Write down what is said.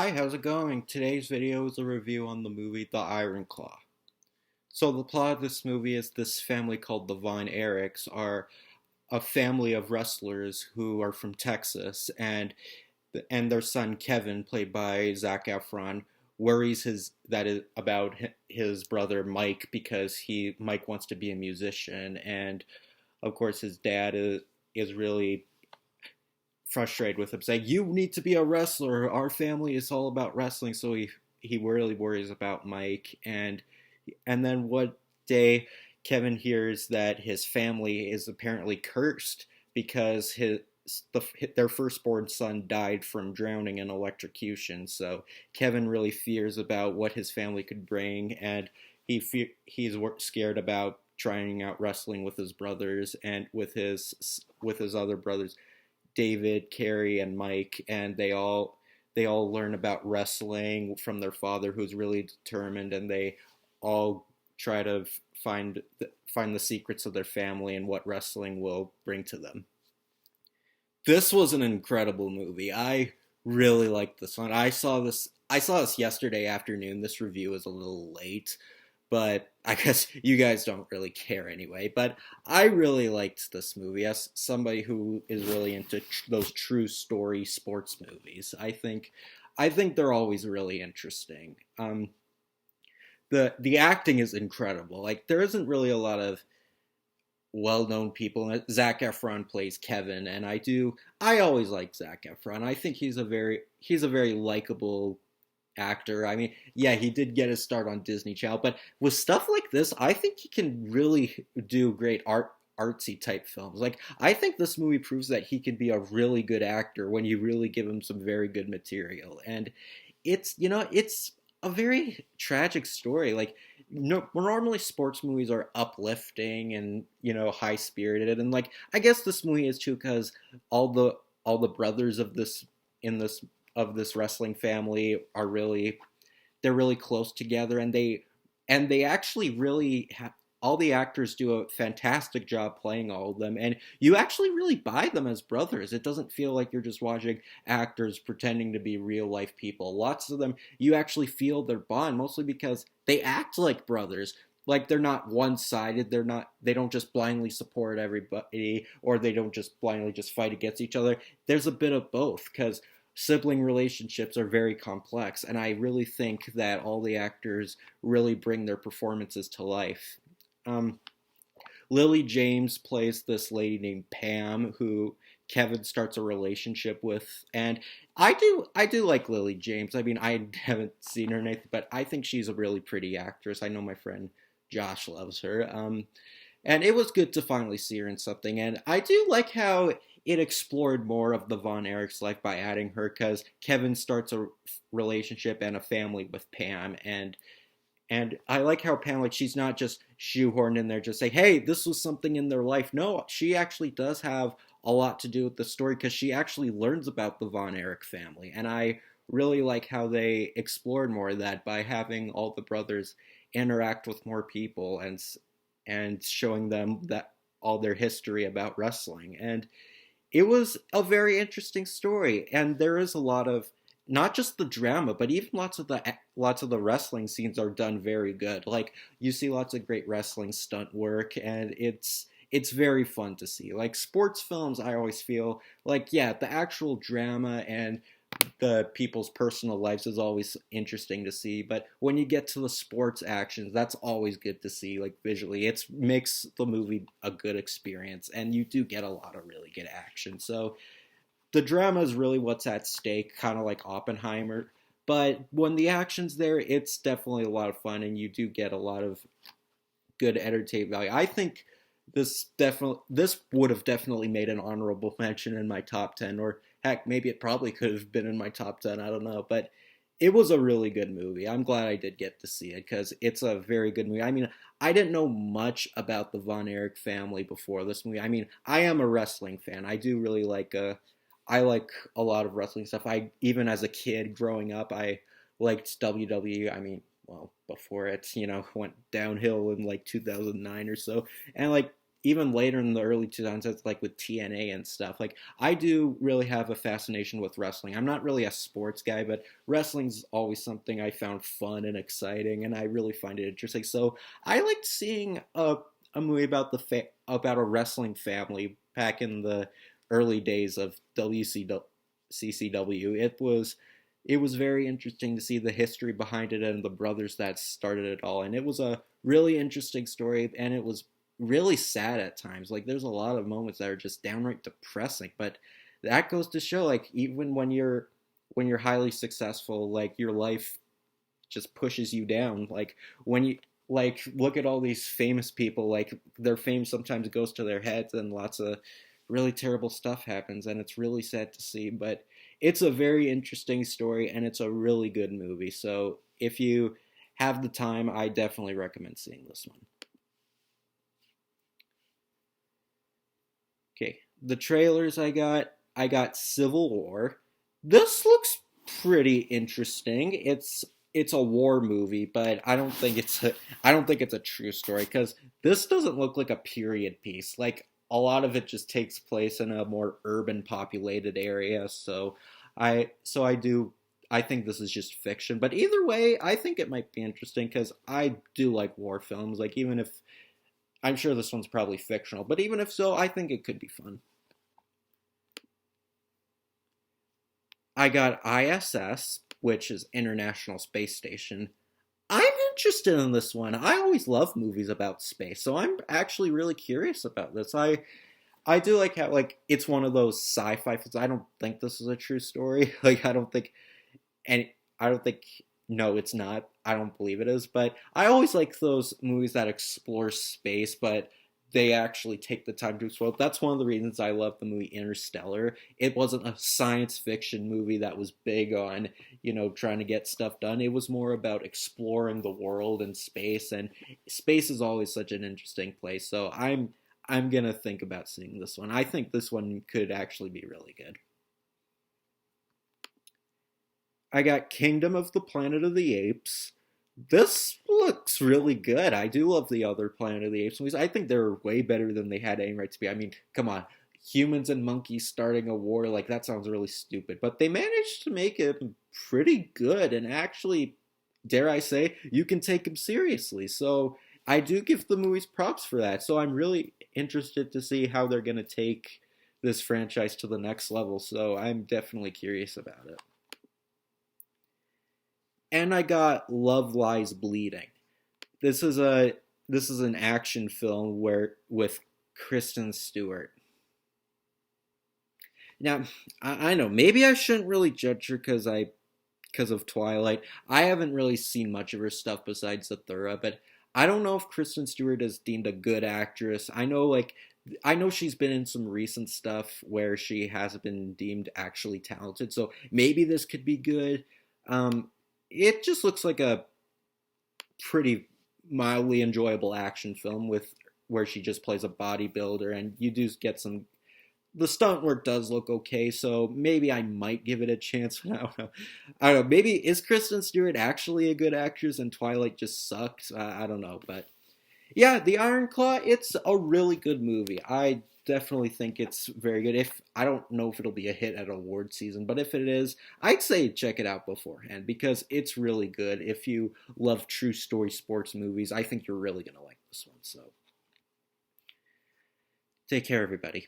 Hi, how's it going? Today's video is a review on the movie The Iron Claw. So the plot of this movie is this family called the Von Erichs are a family of wrestlers who are from Texas, and their son Kevin, played by Zac Efron, worries about his brother Mike because he Mike wants to be a musician, and of course his dad is really frustrated with him, saying, "You need to be a wrestler. Our family is all about wrestling." So he really worries about Mike, and then one day Kevin hears that his family is apparently cursed because their firstborn son died from drowning and electrocution. So Kevin really fears about what his family could bring, and he's scared about trying out wrestling with his brothers and with his other brothers, David, Carrie, and Mike, and they all learn about wrestling from their father, who's really determined, and they all try to find the secrets of their family and what wrestling will bring to them. This was an incredible movie. I really liked this one. I saw this yesterday afternoon. This review is a little late, but I guess you guys don't really care anyway. But I really liked this movie as somebody who is really into those true story sports movies. I think they're always really interesting. The acting is incredible. Like there isn't really a lot of well-known people. Zac Efron plays Kevin, and I always like Zac Efron. I think he's a very likable actor. I mean, yeah, he did get his start on Disney Channel, but with stuff like this, I think he can really do great artsy type films. Like I think this movie proves that he can be a really good actor when you really give him some very good material. And it's a very tragic story. Like no, normally sports movies are uplifting and high spirited, and like I guess this movie is too because all the all the brothers in this of this wrestling family are really they're really close together, and they actually really all the actors do a fantastic job playing all of them, and you actually really buy them as brothers. It doesn't feel like you're just watching actors pretending to be real life people. Lots of them you actually feel their bond, mostly because they act like brothers. Like they're not one-sided. They don't just blindly support everybody, or they don't just blindly just fight against each other. There's a bit of both, because sibling relationships are very complex, and I really think that all the actors really bring their performances to life. Um, Lily James plays this lady named Pam, who Kevin starts a relationship with, and I do like Lily James. I mean, I haven't seen her in anything, but I think she's a really pretty actress. I know my friend Josh loves her. And it was good to finally see her in something. And I do like how it explored more of the Von Erichs' life by adding her, because Kevin starts a relationship and a family with Pam, and I like how Pam, like, she's not just shoehorned in there, just say, hey, this was something in their life. No, she actually does have a lot to do with the story, because she actually learns about the Von Erich family. And I really like how they explored more of that by having all the brothers interact with more people, and showing them that all their history about wrestling. And it was a very interesting story, and there is a lot of not just the drama, but even lots of the wrestling scenes are done very good. Like you see lots of great wrestling stunt work, and it's very fun to see. Like sports films, I always feel like, yeah, the actual drama and the people's personal lives is always interesting to see, but when you get to the sports actions, that's always good to see. Like visually, it makes the movie a good experience, and you do get a lot of really good action. So the drama is really what's at stake, kind of like Oppenheimer. But when the action's there, it's definitely a lot of fun, and you do get a lot of good entertainment value. I think this would have definitely made an honorable mention in my top 10, or heck, maybe it probably could have been in my top 10. I don't know, but it was a really good movie. I'm glad I did get to see it, because it's a very good movie. I mean, I didn't know much about the Von Erich family before this movie. I mean, I am a wrestling fan. I like a lot of wrestling stuff. I even as a kid growing up, I liked WWE. I mean, well, before it went downhill in like 2009 or so, and like even later in the early 2000s, like with TNA and stuff. Like I do really have a fascination with wrestling. I'm not really a sports guy, but wrestling's always something I found fun and exciting, and I really find it interesting. So I liked seeing a movie about about a wrestling family back in the early days of WCW. It was very interesting to see the history behind it and the brothers that started it all. And it was a really interesting story, and it was really sad at times. Like there's a lot of moments that are just downright depressing, but that goes to show like even when you're highly successful, like your life just pushes you down. Like when you like look at all these famous people, like their fame sometimes goes to their heads and lots of really terrible stuff happens, and it's really sad to see, but it's a very interesting story and it's a really good movie. So if you have the time, I definitely recommend seeing this one. Okay, the trailers I got Civil War. This looks pretty interesting. It's a war movie, but I don't think it's a true story because this doesn't look like a period piece. Like a lot of it just takes place in a more urban populated area. I think this is just fiction. But either way, I think it might be interesting because I do like war films. Like even if I'm sure this one's probably fictional, but even if so, I think it could be fun. I got ISS, which is International Space Station. I'm interested in this one. I always love movies about space, so I'm actually really curious about this. I do like how like it's one of those sci-fi films. I don't think this is a true story. Like and I don't think no, it's not. I don't believe it is, but I always like those movies that explore space, but they actually take the time to explore. That's one of the reasons I love the movie Interstellar. It wasn't a science fiction movie that was big on, trying to get stuff done. It was more about exploring the world and space, and space is always such an interesting place. So I'm gonna think about seeing this one. I think this one could actually be really good. I got Kingdom of the Planet of the Apes. This looks really good. I do love the other Planet of the Apes movies. I think they're way better than they had any right to be. I mean, come on. Humans and monkeys starting a war, like that sounds really stupid. But they managed to make it pretty good and actually, dare I say, you can take them seriously. So I do give the movies props for that. So I'm really interested to see how they're going to take this franchise to the next level. So I'm definitely curious about it. And I got Love Lies Bleeding. This is a this is an action film where with Kristen Stewart. Now, I know maybe I shouldn't really judge her because of Twilight. I haven't really seen much of her stuff besides Zathura, but I don't know if Kristen Stewart is deemed a good actress. I know she's been in some recent stuff where she has been deemed actually talented, so maybe this could be good. It just looks like a pretty mildly enjoyable action film with where she just plays a bodybuilder, and you do get some. The stunt work does look okay, so maybe I might give it a chance. I don't know. I don't know. Maybe is Kristen Stewart actually a good actress and Twilight just sucks? I don't know, but yeah, The Iron Claw. It's a really good movie. I definitely think it's very good. If I don't know if it'll be a hit at award season, but if it is, I'd say check it out beforehand because it's really good. If you love true story sports movies, I think you're really gonna like this one. So take care, everybody.